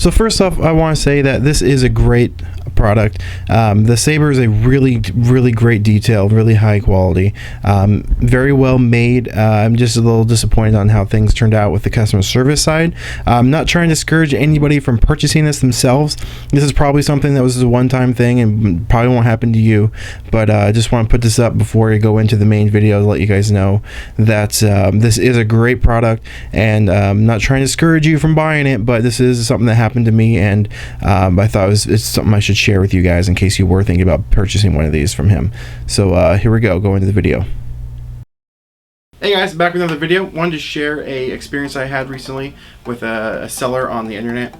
So first off, I want to say that this is a great product. The saber is a really great detail, really high quality, very well made. I'm just a little disappointed on how things turned out with the customer service side. I'm not trying to discourage anybody from purchasing this themselves. This is probably something that was a one-time thing and probably won't happen to you, but I just want to put this up before I go into the main video to let you guys know that this is a great product, and I'm not trying to discourage you from buying it, but this is something that happened to me, and I thought it's something I should share with you guys in case you were thinking about purchasing one of these from him. So here we go into the video. Hey guys, back with another video. Wanted to share a experience I had recently with a seller on the internet.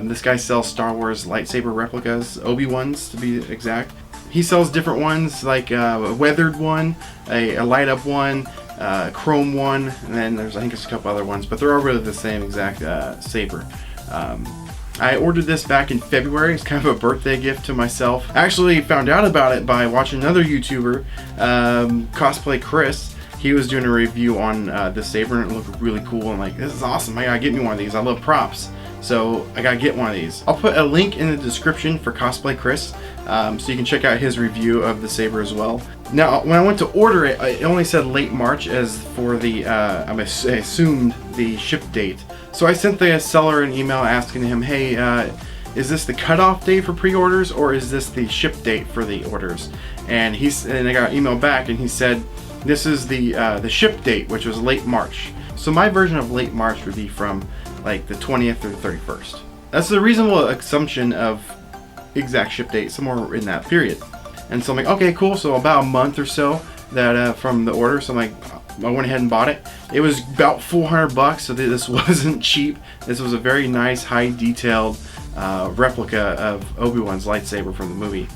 This guy sells Star Wars lightsaber replicas, Obi-Wans to be exact. He sells different ones, like a weathered one, a light up one, a chrome one, and then there's, I think, there's a couple other ones, but they're all really the same exact saber. I ordered this back in February. It's kind of a birthday gift to myself. I actually found out about it by watching another YouTuber, Cosplay Chris. He was doing a review on this saber, and it looked really cool. I'm like, this is awesome. I gotta get me one of these. I love props, so I gotta get one of these. I'll put a link in the description for Cosplay Chris, so you can check out his review of the saber as well. Now, when I went to order it, it only said late March as for the, I assumed the ship date. So I sent the seller an email asking him, hey, is this the cutoff date for pre-orders, or is this the ship date for the orders? And I got an email back, and he said, this is the ship date, which was late March. So my version of late March would be from like the 20th or the 31st. That's the reasonable assumption of exact ship date, somewhere in that period. And so I'm like, okay, cool. So about a month or so that from the order. So I'm like, I went ahead and bought it. It was about $400, so this wasn't cheap. This was a very nice, high detailed replica of Obi-Wan's lightsaber from the movie.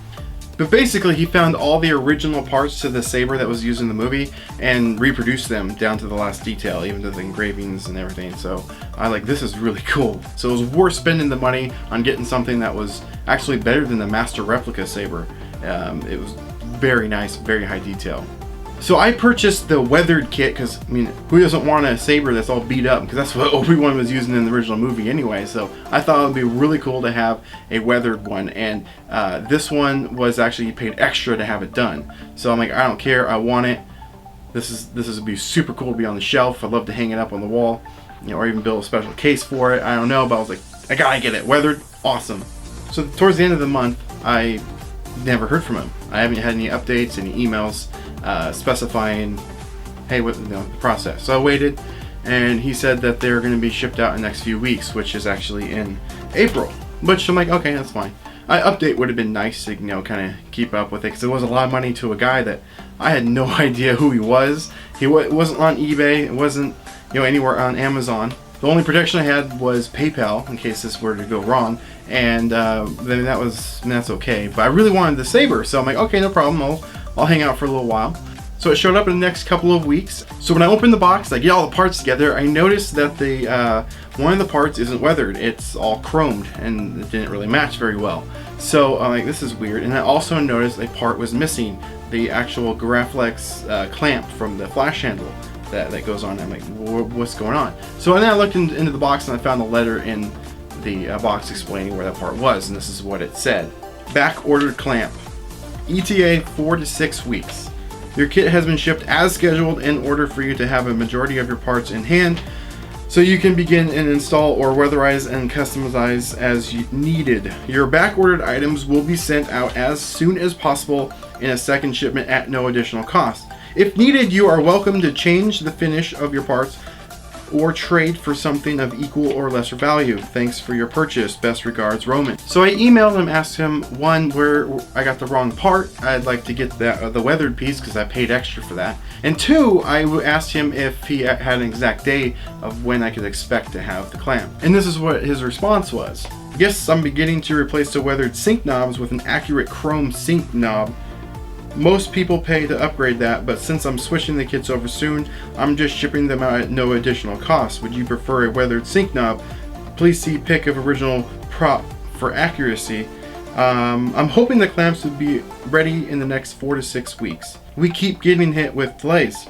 But basically, he found all the original parts to the saber that was used in the movie and reproduced them down to the last detail, even to the engravings and everything. So I like, this is really cool. So it was worth spending the money on getting something that was actually better than the master replica saber. It was very nice, very high detail. So I purchased the weathered kit because, I mean, who doesn't want a saber that's all beat up? Because that's what Obi-Wan was using in the original movie anyway. So I thought it would be really cool to have a weathered one. And this one was actually, you paid extra to have it done. So I'm like, I don't care, I want it. This would be super cool to be on the shelf. I'd love to hang it up on the wall, you know, or even build a special case for it. I don't know, but I was like, I gotta get it. Weathered, awesome. So towards the end of the month, I never heard from him. I haven't had any updates, any emails specifying, hey, what, the process. So I waited, and he said that they're going to be shipped out in the next few weeks, which is actually in April. Which I'm like, okay, that's fine. An update would have been nice to, you know, kind of keep up with it, because it was a lot of money to a guy that I had no idea who he was. He wasn't on eBay. It wasn't, you know, anywhere on Amazon. The only protection I had was PayPal in case this were to go wrong, and then that's okay. But I really wanted the saber, so I'm like, okay, no problem. I'll hang out for a little while. So it showed up in the next couple of weeks. So when I opened the box, I get all the parts together, I noticed that the one of the parts isn't weathered. It's all chromed, and it didn't really match very well. So I'm like, this is weird. And I also noticed a part was missing, the actual Graflex clamp from the flash handle that goes on. I'm like, what's going on? So then I looked into the box, and I found a letter in the box explaining where that part was, and this is what it said. Back ordered clamp. ETA 4 to 6 weeks. Your kit has been shipped as scheduled in order for you to have a majority of your parts in hand, so you can begin and install or weatherize and customize as needed. Your back ordered items will be sent out as soon as possible in a second shipment at no additional cost. If needed, you are welcome to change the finish of your parts or trade for something of equal or lesser value. Thanks for your purchase. Best regards, Roman. So I emailed him, asked him, one, where I got the wrong part. I'd like to get the weathered piece because I paid extra for that. And two, I asked him if he had an exact day of when I could expect to have the clamp. And this is what his response was. Yes, I'm beginning to replace the weathered sink knobs with an accurate chrome sink knob. Most people pay to upgrade that, but since I'm switching the kits over soon, I'm just shipping them out at no additional cost. Would you prefer a weathered sink knob? Please see pic of original prop for accuracy. I'm hoping the clamps would be ready in the next 4 to 6 weeks. We keep getting hit with delays.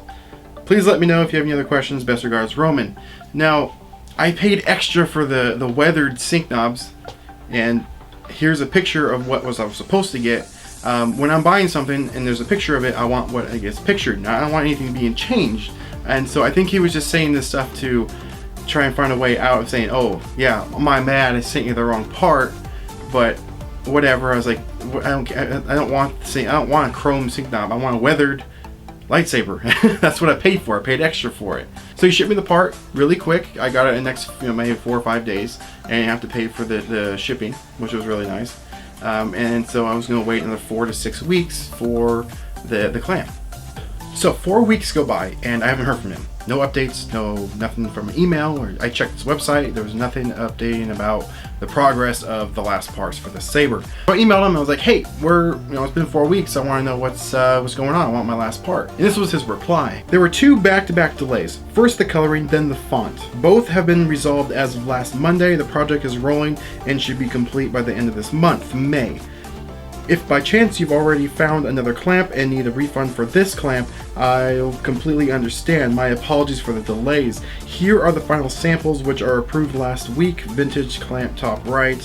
Please let me know if you have any other questions. Best regards, Roman. Now, I paid extra for the weathered sync knobs, and here's a picture of what I was supposed to get. When I'm buying something and there's a picture of it, I want what gets pictured. I don't want anything being changed. And so I think he was just saying this stuff to try and find a way out of saying, oh yeah, my bad, I sent you the wrong part, but whatever. I was like, I don't want a chrome sync knob. I want a weathered lightsaber. That's what I paid for. I paid extra for it. So he shipped me the part really quick. I got it in the next maybe 4 or 5 days, and I have to pay for the shipping, which was really nice. And so I was going to wait another 4 to 6 weeks for the clamp. So 4 weeks go by and I haven't heard from him. No updates, nothing from an email, or I checked his website, there was nothing updating about the progress of the last parts for the saber. So I emailed him, I was like, hey, it's been 4 weeks, I want to know what's going on, I want my last part. And this was his reply. There were 2 back-to-back delays. First the coloring, then the font. Both have been resolved as of last Monday. The project is rolling and should be complete by the end of this month, May. If by chance you've already found another clamp and need a refund for this clamp, I completely understand. My apologies for the delays. Here are the final samples, which are approved last week. Vintage clamp, top right.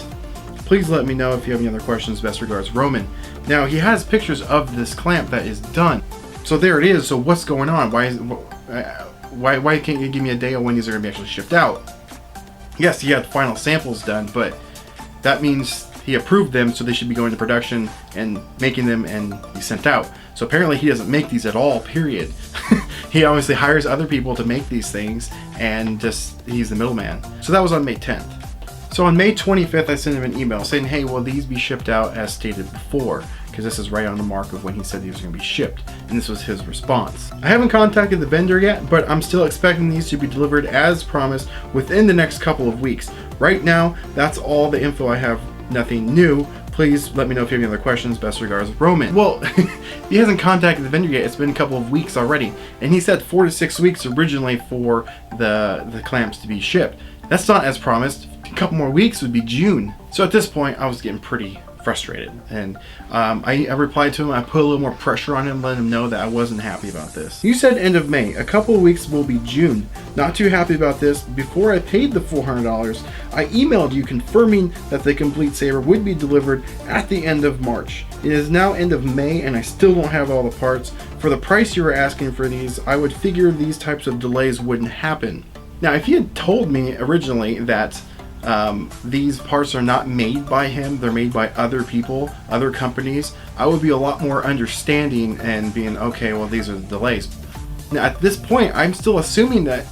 Please let me know if you have any other questions. Best regards, Roman. Now he has pictures of this clamp that is done. So there it is. So what's going on? Why can't you give me a day on when these are going to be actually shipped out? Yes, he had final samples done, but that means he approved them, so they should be going to production and making them and be sent out. So apparently he doesn't make these at all, period. He obviously hires other people to make these things, and he's the middleman. So that was on May 10th. So on May 25th, I sent him an email saying, hey, will these be shipped out as stated before? Because this is right on the mark of when he said these were going to be shipped. And this was his response. I haven't contacted the vendor yet, but I'm still expecting these to be delivered as promised within the next couple of weeks. Right now, that's all the info I have. Nothing new. Please let me know if you have any other questions. Best regards, Roman. Well, he hasn't contacted the vendor yet. It's been a couple of weeks already. And he said 4 to 6 weeks originally for the clamps to be shipped. That's not as promised. A couple more weeks would be June. So at this point, I was getting pretty frustrated. And I replied to him. I put a little more pressure on him, letting him know that I wasn't happy about this. You said end of May. A couple of weeks will be June. Not too happy about this. Before I paid the $400, I emailed you confirming that the complete saber would be delivered at the end of March. It is now end of May and I still don't have all the parts. For the price you were asking for these, I would figure these types of delays wouldn't happen. Now, if you had told me originally that these parts are not made by him, they're made by other people, other companies, I would be a lot more understanding and being, okay, well, these are the delays. Now, at this point, I'm still assuming that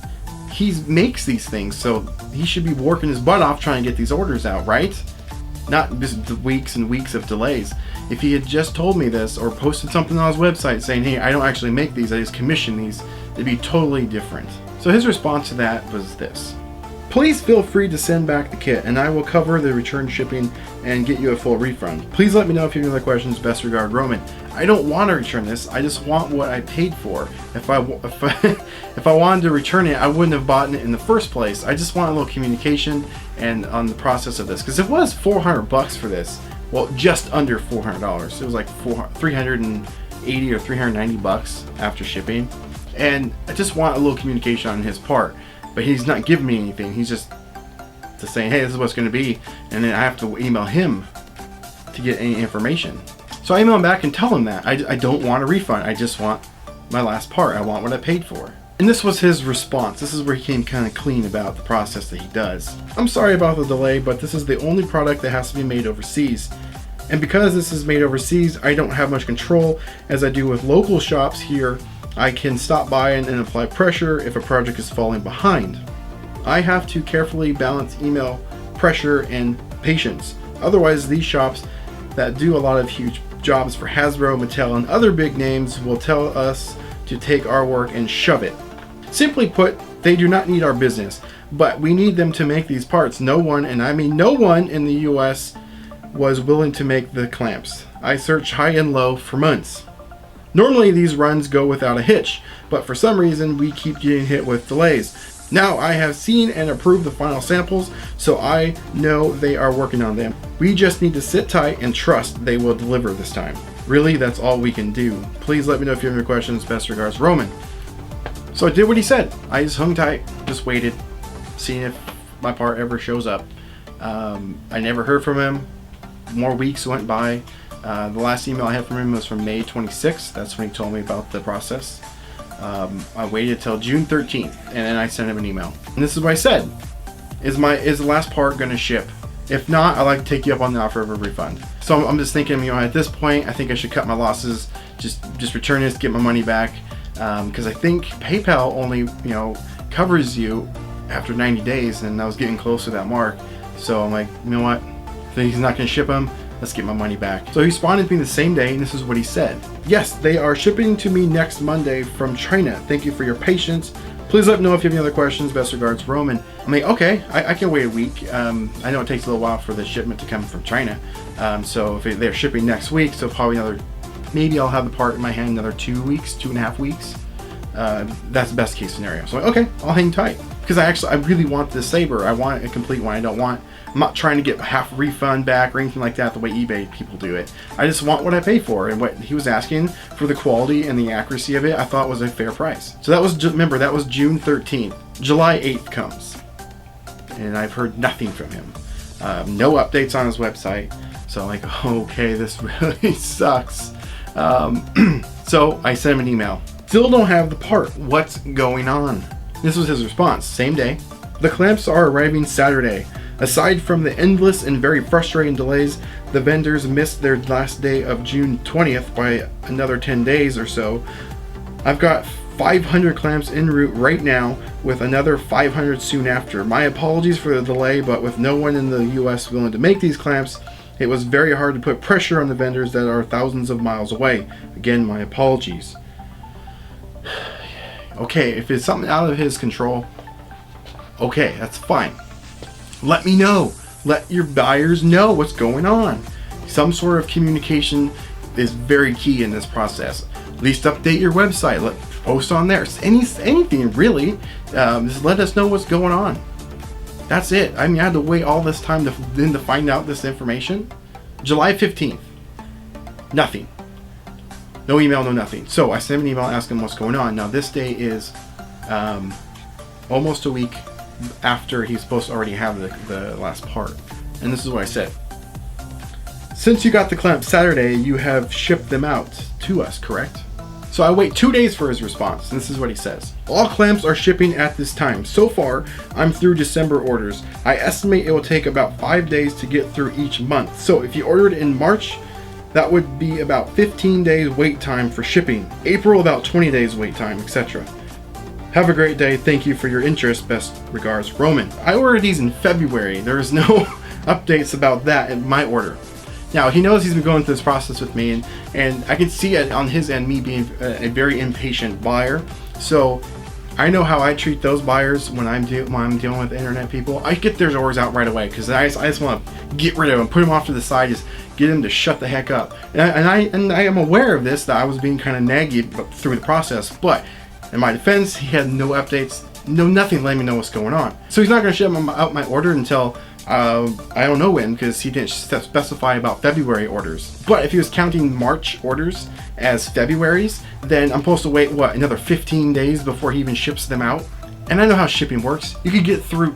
he makes these things, so he should be working his butt off trying to get these orders out, right? Not just the weeks and weeks of delays. If he had just told me this or posted something on his website saying, hey, I don't actually make these, I just commission these, it'd be totally different. So his response to that was this. Please feel free to send back the kit and I will cover the return shipping and get you a full refund. Please let me know if you have any other questions. Best regard, Roman. I don't want to return this. I just want what I paid for. If I wanted to return it, I wouldn't have bought it in the first place. I just want a little communication and on the process of this, because it was $400 for this. Well, just under $400. It was like $380 or $390 after shipping, and I just want a little communication on his part. But he's not giving me anything. He's just saying, hey, this is what's going to be. And then I have to email him to get any information. So I email him back and tell him that. I don't want a refund. I just want my last part. I want what I paid for. And this was his response. This is where he came kind of clean about the process that he does. I'm sorry about the delay, but this is the only product that has to be made overseas. And because this is made overseas, I don't have much control as I do with local shops here. I can stop by and apply pressure if a project is falling behind. I have to carefully balance email, pressure, and patience. Otherwise, these shops that do a lot of huge jobs for Hasbro, Mattel, and other big names will tell us to take our work and shove it. Simply put, they do not need our business, but we need them to make these parts. No one, and I mean no one in the US was willing to make the clamps. I searched high and low for months. Normally these runs go without a hitch, but for some reason we keep getting hit with delays. Now I have seen and approved the final samples, so I know they are working on them. We just need to sit tight and trust they will deliver this time. Really, that's all we can do. Please let me know if you have any questions. Best regards, Roman. So I did what he said. I just hung tight, just waited, seeing if my part ever shows up. I never heard from him. More weeks went by. The last email I had from him was from May 26th. That's when he told me about the process. I waited till June 13th, and then I sent him an email. And this is what I said. Is the last part going to ship? If not, I'd like to take you up on the offer of a refund. So I'm just thinking, you know, at this point, I think I should cut my losses, just return this, get my money back, because I think PayPal only, you know, covers you after 90 days, and I was getting close to that mark. So I'm like, you know what? I think he's not going to ship them. Let's get my money back. So he responded to me the same day, and this is what he said. Yes, they are shipping to me next Monday from China. Thank you for your patience. Please let me know if you have any other questions. Best regards, Roman. I'm like, okay, I can wait a week. I know it takes a little while for the shipment to come from China. So if they're shipping next week, so probably maybe I'll have the part in my hand another 2 weeks, 2.5 weeks. That's the best case scenario. So okay, I'll hang tight. Because I really want this saber. I want a complete one. I'm not trying to get half a refund back or anything like that the way eBay people do it. I just want what I pay for, and what he was asking for the quality and the accuracy of it, I thought was a fair price. So that was, remember, that was June 13th. July 8th comes, and I've heard nothing from him. No updates on his website. So I'm like, okay, this really sucks. So I sent him an email. Still don't have the part. What's going on? This was his response, same day. The clamps are arriving Saturday. Aside from the endless and very frustrating delays, the vendors missed their last day of June 20th by another 10 days or so. I've got 500 clamps en route right now, with another 500 soon after. My apologies for the delay, but with no one in the US willing to make these clamps, it was very hard to put pressure on the vendors that are thousands of miles away. Again, my apologies. Okay, if it's something out of his control, okay, that's fine. Let me know. Let your buyers know what's going on. Some sort of communication is very key in this process. At least update your website. Post on there. Anything really. Just let us know what's going on. That's it. I mean, I had to wait all this time to find out this information. July 15th. Nothing. No email, no nothing. So I sent him an email asking what's going on. Now this day is almost a week after he's supposed to already have the last part. And this is what I said. Since you got the clamp Saturday, you have shipped them out to us, correct? So I wait 2 days for his response, and this is what he says. All clamps are shipping at this time. So far, I'm through December orders. I estimate it will take about 5 days to get through each month. So if you ordered in March, that would be about 15 days wait time for shipping. April, about 20 days wait time, etc. Have a great day. Thank you for your interest. Best regards, Roman. I ordered these in February. There is no updates about that in my order. Now, he knows he's been going through this process with me, and I can see it on his end, me being a very impatient buyer. So I know how I treat those buyers when I'm dealing with internet people. I get their orders out right away because I just want to get rid of them, put them off to the side, just get them to shut the heck up. And I am aware of this, that I was being kind of naggy through the process, but in my defense, he had no updates, nothing letting me know what's going on. So he's not going to ship out my order until I don't know when, because he didn't specify about February orders. But if he was counting March orders as February's, then I'm supposed to wait, what, another 15 days before he even ships them out? And I know how shipping works. You can get through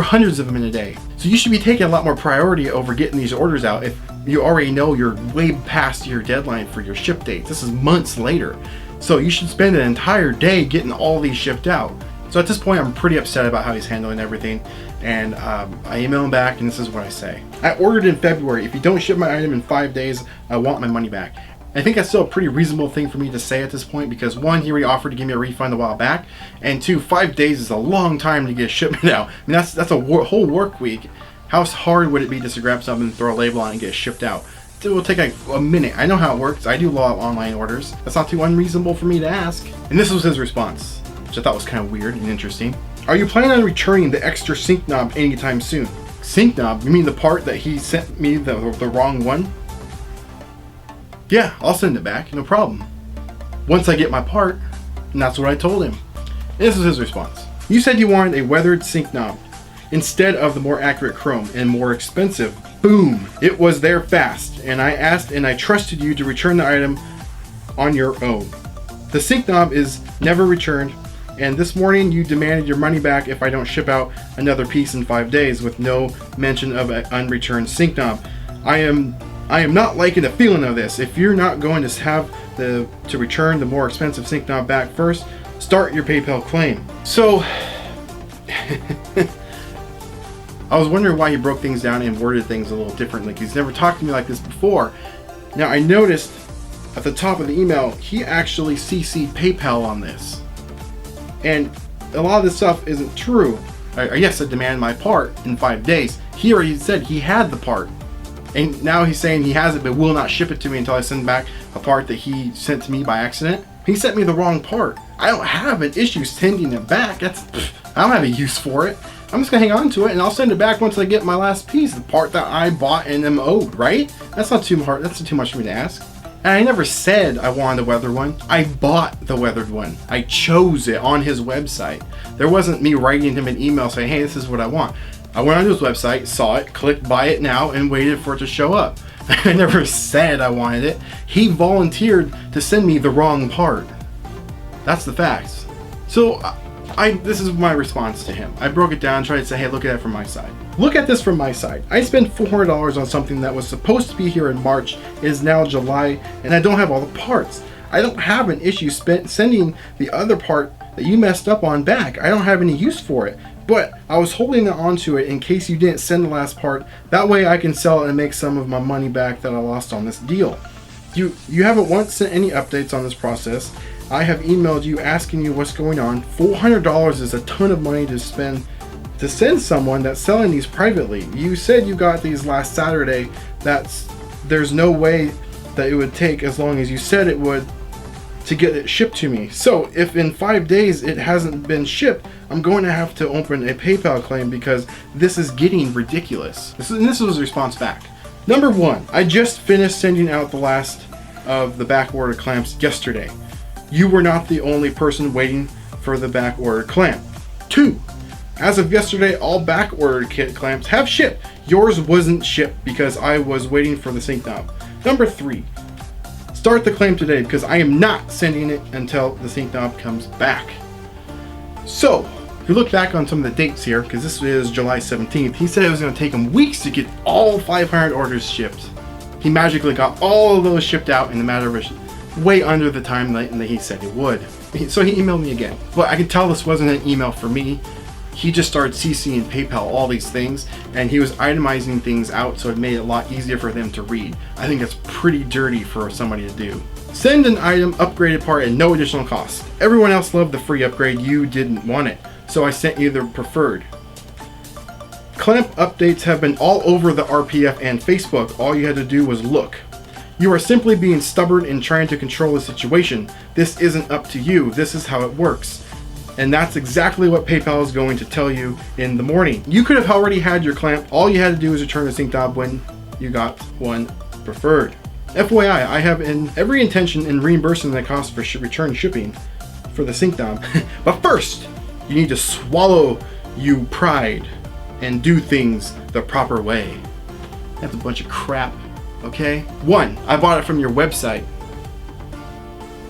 hundreds of them in a day. So you should be taking a lot more priority over getting these orders out if you already know you're way past your deadline for your ship date. This is months later. So you should spend an entire day getting all these shipped out. So at this point, I'm pretty upset about how he's handling everything. And I email him back, and this is what I say. I ordered in February. If you don't ship my item in 5 days, I want my money back. I think that's still a pretty reasonable thing for me to say at this point, because one, he already offered to give me a refund a while back, and two, 5 days is a long time to get a shipment out. I mean, that's a whole work week. How hard would it be just to grab something, throw a label on, and get it shipped out? It will take like a minute. I know how it works. I do a lot of online orders. That's not too unreasonable for me to ask. And this was his response, which I thought was kind of weird and interesting. Are you planning on returning the extra sync knob anytime soon? Sync knob? You mean the part that he sent me the wrong one? Yeah, I'll send it back, no problem. Once I get my part, and that's what I told him. This is his response. You said you wanted a weathered sync knob instead of the more accurate chrome and more expensive. Boom! It was there fast, and I asked and I trusted you to return the item on your own. The sync knob is never returned, And this morning you demanded your money back if I don't ship out another piece in 5 days with no mention of an unreturned sync knob. I am not liking the feeling of this. If you're not going to have to return the more expensive sync knob back first, start your PayPal claim. So I was wondering why he broke things down and worded things a little differently. He's never talked to me like this before. Now I noticed at the top of the email, he actually CC'd PayPal on this. And a lot of this stuff isn't true. Yes, I demand my part in 5 days. He already said he had the part. And now he's saying he has it but will not ship it to me until I send back a part that he sent to me by accident. He sent me the wrong part. I don't have an issue sending it back. I don't have a use for it. I'm just gonna hang on to it and I'll send it back once I get my last piece, the part that I bought and am owed, right? That's not too hard. That's not too much for me to ask. And I never said I wanted a weathered one. I bought the weathered one. I chose it on his website. There wasn't me writing him an email saying, hey, this is what I want. I went on his website, saw it, clicked buy it now, and waited for it to show up. I never said I wanted it. He volunteered to send me the wrong part. That's the facts. So this is my response to him. I broke it down, tried to say, hey, look at it from my side. Look at this from my side. I spent $400 on something that was supposed to be here in March, is now July, and I don't have all the parts. I don't have an issue sending the other part that you messed up on back. I don't have any use for it. But I was holding on to it in case you didn't send the last part. That way I can sell it and make some of my money back that I lost on this deal. You haven't once sent any updates on this process. I have emailed you asking you what's going on. $400 is a ton of money to spend to send someone that's selling these privately. You said you got these last Saturday. There's no way that it would take as long as you said it would to get it shipped to me. So if in 5 days it hasn't been shipped, I'm going to have to open a PayPal claim because this is getting ridiculous. This was his response back. Number one, I just finished sending out the last of the back order clamps yesterday. You were not the only person waiting for the back order clamp. 2, as of yesterday, all back ordered kit clamps have shipped. Yours wasn't shipped because I was waiting for the sync knob. Number 3, start the claim today because I am not sending it until the sync knob comes back. So, if you look back on some of the dates here, because this is July 17th, he said it was going to take him weeks to get all 500 orders shipped. He magically got all of those shipped out in the matter of way under the time that he said he would. So he emailed me again. But I could tell this wasn't an email for me. He just started CCing PayPal all these things, and he was itemizing things out so it made it a lot easier for them to read. I think that's pretty dirty for somebody to do. Send an item, upgraded part at no additional cost. Everyone else loved the free upgrade, you didn't want it. So I sent you the preferred. Clamp updates have been all over the RPF and Facebook. All you had to do was look. You are simply being stubborn and trying to control the situation. This isn't up to you. This is how it works. And that's exactly what PayPal is going to tell you in the morning. You could have already had your clamp. All you had to do was return the sync knob when you got one preferred. FYI, I have every intention in reimbursing the cost for return shipping for the sync knob. But first, you need to swallow your pride and do things the proper way. That's a bunch of crap, okay? 1, I bought it from your website,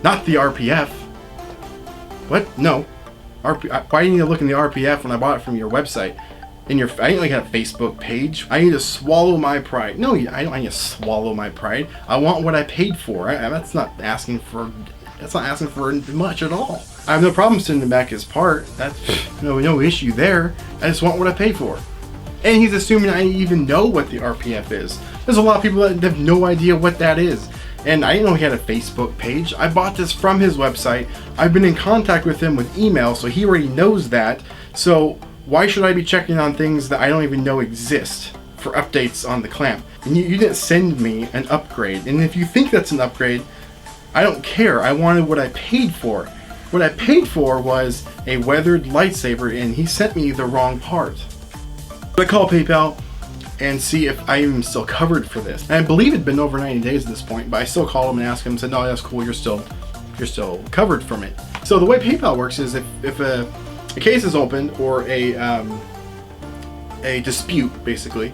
not the RPF. What? No. Why do you need to look in the RPF when I bought it from your website? I didn't like have a Facebook page. I need to swallow my pride. No, I don't need to swallow my pride. I want what I paid for. That's not asking for much at all. I have no problem sending back his part. That's no issue there. I just want what I paid for. And he's assuming I even know what the RPF is. There's a lot of people that have no idea what that is. And I didn't know he had a Facebook page. I bought this from his website. I've been in contact with him with email, so he already knows that. So why should I be checking on things that I don't even know exist for updates on the clamp? And you didn't send me an upgrade. And if you think that's an upgrade, I don't care. I wanted what I paid for. What I paid for was a weathered lightsaber, and he sent me the wrong part. I call PayPal and see if I am still covered for this. And I believe it'd been over 90 days at this point, but I still called him and asked him and said, no, that's cool, you're still covered from it. So the way PayPal works is if a case is opened or a dispute basically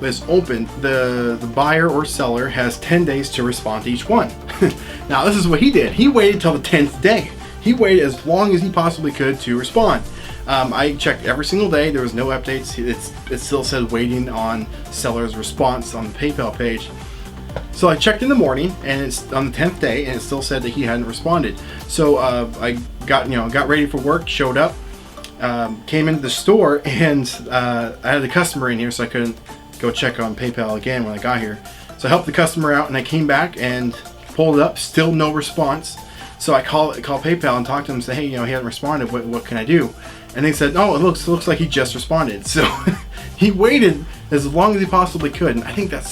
is opened, the buyer or seller has 10 days to respond to each one. Now this is what he did. He waited till the 10th day. he waited as long as he possibly could to respond. I checked every single day. There was no updates. It still said waiting on seller's response on the PayPal page. So I checked in the morning, and it's on the 10th day, and it still said that he hadn't responded. So I got ready for work, showed up, came into the store, and I had a customer in here, so I couldn't go check on PayPal again when I got here. So I helped the customer out, and I came back and pulled it up. Still no response. So I call PayPal and talk to him and say, hey, he hasn't responded. What can I do? And they said, oh, it looks like he just responded. So he waited as long as he possibly could. And I think that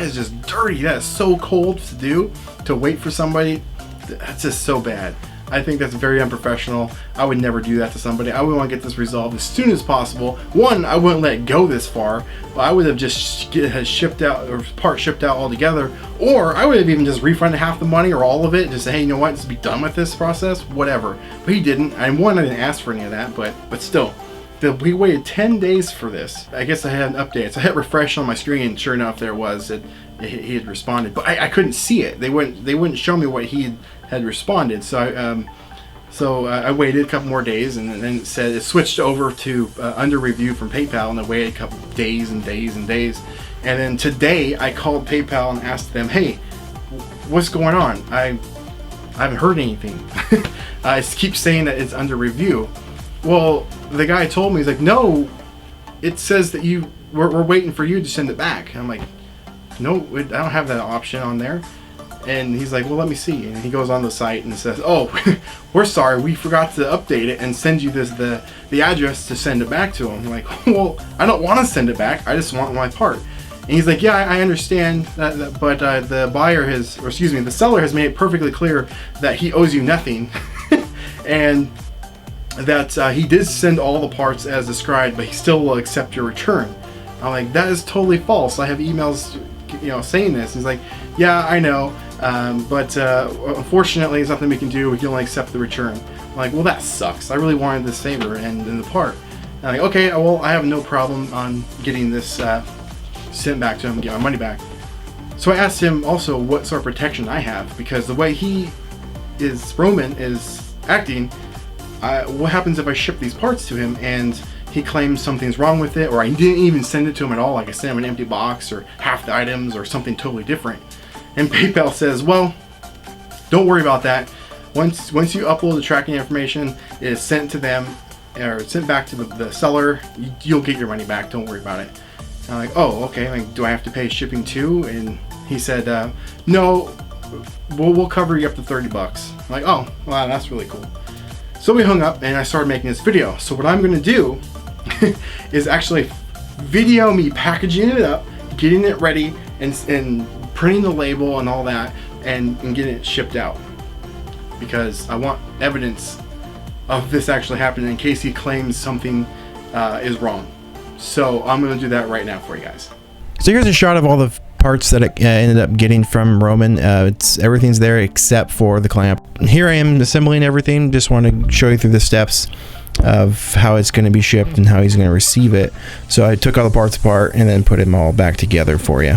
is just dirty. That is so cold to do, to wait for somebody. That's just so bad. I think that's very unprofessional. I would never do that to somebody. I would want to get this resolved as soon as possible. One, I wouldn't let it go this far. I would have just shipped out, or part shipped out altogether. Or I would have even just refunded half the money or all of it. Just say, hey, you know what? Just be done with this process. Whatever. But he didn't. And one, I didn't ask for any of that. But still, we waited 10 days for this. I guess I had an update. So I hit refresh on my screen, and sure enough, there was it. He had responded, but I couldn't see it. They wouldn't show me what he had responded. So I waited a couple more days, and then it said it switched over to under review from PayPal, and I waited a couple days and days and days. And then today I called PayPal and asked them, hey, what's going on? I haven't heard anything. I keep saying that it's under review. Well, the guy told me, he's like, no, it says that we're waiting for you to send it back. And I'm like, no, I don't have that option on there. And he's like, well, let me see. And he goes on the site and says, oh, we're sorry, we forgot to update it and send you the address to send it back to him. I'm like, well, I don't want to send it back. I just want my part. And he's like, yeah, I understand that, but the the seller has made it perfectly clear that he owes you nothing. And that he did send all the parts as described, but he still will accept your return. I'm like, that is totally false. I have emails saying this. He's like, yeah, I know, but unfortunately there's nothing we can do. We can only accept the return. I'm like, well, that sucks. I really wanted the saber and the part. And I'm like, okay, well, I have no problem on getting this sent back to him and get my money back. So I asked him also what sort of protection I have, because the way Roman is acting, what happens if I ship these parts to him and he claims something's wrong with it, or I didn't even send it to him at all, like I sent him an empty box or half the items or something totally different. And PayPal says, well, don't worry about that. Once you upload the tracking information, it is sent to them, or sent back to the seller, you'll get your money back, don't worry about it. And I'm like, oh, okay, like, do I have to pay shipping too? And he said, no, we'll cover you up to $30. I'm like, oh, wow, that's really cool. So we hung up and I started making this video. So what I'm gonna do is actually video me packaging it up, getting it ready, and printing the label and all that, and getting it shipped out, because I want evidence of this actually happening in case he claims something is wrong. So I'm gonna do that right now for you guys. So here's a shot of all the parts that it ended up getting from Roman. Everything's there except for the clamp. Here I am assembling everything. Just want to show you through the steps of how it's going to be shipped and how he's going to receive it. So I took all the parts apart and then put them all back together for you.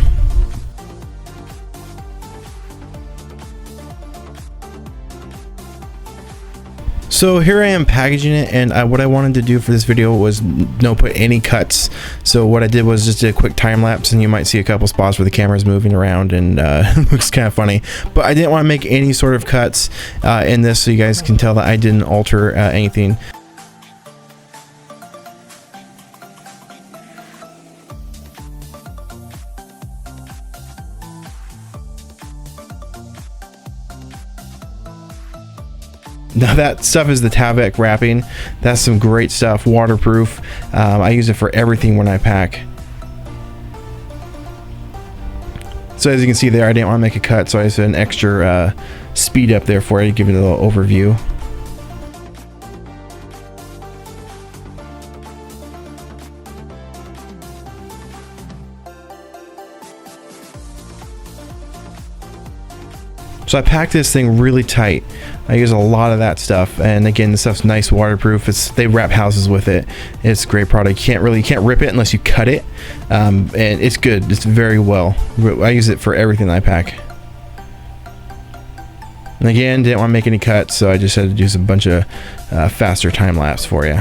So here I am packaging it, and what I wanted to do for this video was no put any cuts. So what I did was just did a quick time lapse, and you might see a couple spots where the camera is moving around, and it looks kind of funny. But I didn't want to make any sort of cuts in this, so you guys can tell that I didn't alter anything. Now that stuff is the Tabec wrapping. That's some great stuff, waterproof. I use it for everything when I pack. So as you can see there, I didn't want to make a cut, so I just did an extra speed up there for you to give it a little overview. So I packed this thing really tight. I use a lot of that stuff, and again, the stuff's nice, waterproof. They wrap houses with it. It's a great product. You can't rip it unless you cut it, and it's good. It's very well. I use it for everything I pack. And again, didn't want to make any cuts, so I just had to do some bunch of faster time lapse for you.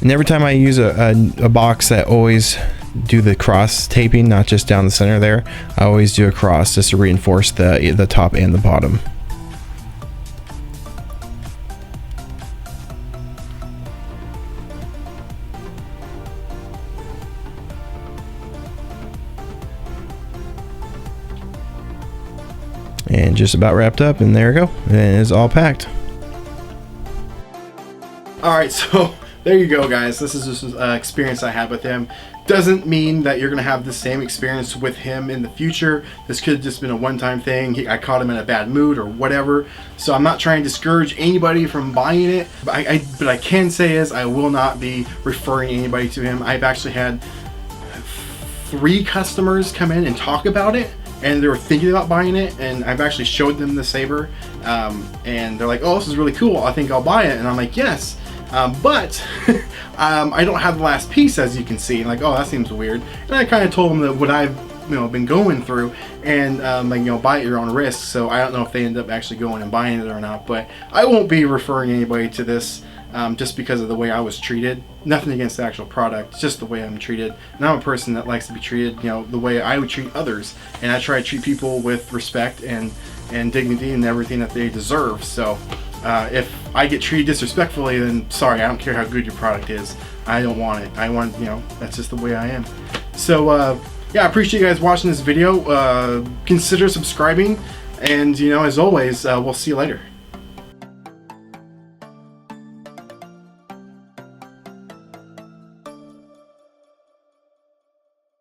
And every time I use a box, I always do the cross taping, not just down the center there. I always do a cross just to reinforce the top and the bottom. And just about wrapped up, and there we go. And it's all packed. Alright, so there you go, guys. This is just an experience I had with him. Doesn't mean that you're going to have the same experience with him in the future. This could have just been a one-time thing. I caught him in a bad mood or whatever. So I'm not trying to discourage anybody from buying it. But I can say is I will not be referring anybody to him. I've actually had 3 customers come in and talk about it, and they were thinking about buying it, and I've actually showed them the saber, and they're like, oh, this is really cool, I think I'll buy it. And I'm like, yes, but I don't have the last piece, as you can see. Like, oh, that seems weird. And I kind of told them that what I've been going through, and like, buy at your own risk. So I don't know if they end up actually going and buying it or not, but I won't be referring anybody to this. Just because of the way I was treated. Nothing against the actual product, it's just the way I'm treated. And I'm a person that likes to be treated, the way I would treat others. And I try to treat people with respect and dignity and everything that they deserve. So if I get treated disrespectfully, then sorry, I don't care how good your product is. I don't want it. I want, that's just the way I am. So yeah, I appreciate you guys watching this video. Consider subscribing. And as always, we'll see you later.